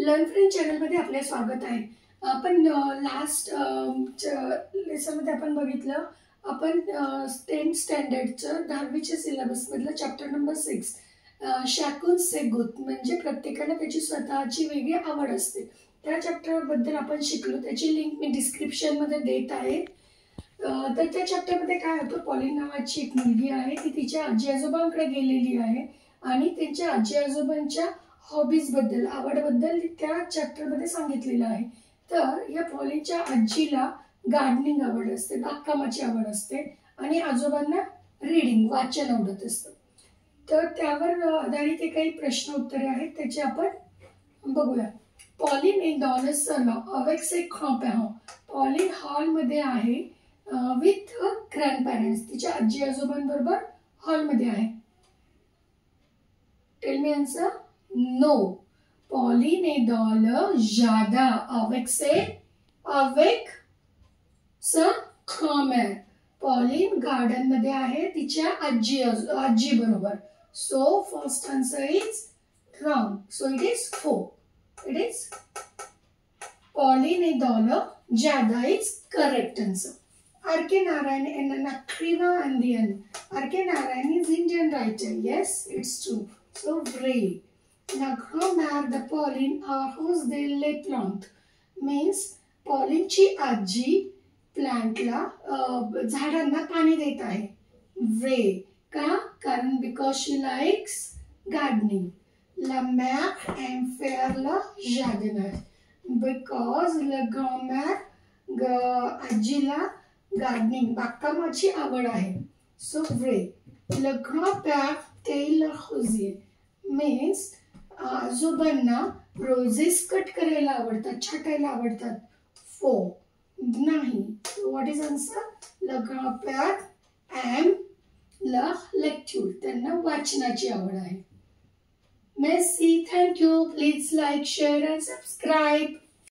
Learn French चॅनलमध्ये आपले स्वागत आहे। आपण लास्ट लेसनमध्ये आपण बघितलं आपण 10th स्टँडर्डचं 10वीच्या सिलेबसमधलं चॅप्टर नंबर 6 शाकुन सेगुत म्हणजे प्रत्येकाला त्याची स्वतःची वेगळी आवड असते। त्या चॅप्टरबद्दल आपण शिकलो, त्याची लिंक मी डिस्क्रिप्शनमध्ये देत आहे। तर त्या चॅप्टरमध्ये काय होतं, पॉलिन नावाची एक मुलगी आहे, ती तिच्या आजी आजोबांकडे गेलेली आहे आणि त्यांच्या आजी आजोबांच्या हॉबीज बद्दल, आवडबद्दल त्या चॅप्टर मध्ये सांगितलेलं आहे। तर या पॉलिनच्या आजीला गार्डनिंग आवड असते, बागकामाची आवड असते आणि आजोबांना रीडिंग वाचन आवडत असतं। तर त्यावर आधारित काही प्रश्न उत्तरे आहेत, त्याचे आपण बघूया। पॉलिन एक dans le salon avec ses grands-parents। Pauline hall मध्ये आहे विथ ग्रँडपॅरेंट्स, तिच्या आजी आजोबांबरोबर हॉल मध्ये आहे। Tell me answer. No, Pauline est dans le jardin avec sa grand-mère। Pauline garden मध्ये आहे तिच्या आजी बरोबर। So first answer is wrong. So it is 4. It is Pauline est dans le jardin is correct answer. R.K. Narayan and Nakriva and the end. R.K. Narayan is Indian writer. Yes, it's true. So brave. La grand-mère de Pauline arrose les plantes means पॉलिनची आजी प्लांटला झाडांना पाणी देत आहे। वे का कारण because she likes gardening. La mère aime faire le jardinage because la grand-mère आजीला gardening बागकामाची आवड आहे। सो वे le grand-père taille le rosier means आजोबांना रोजेस कट करायला आवडतात, छाटायला आवडतात। 4 नाही। What is answer? Le grand-père aime la lecture, त्यांना वाचनाची आवड आहे। Merci, thank you. Please like, share and subscribe.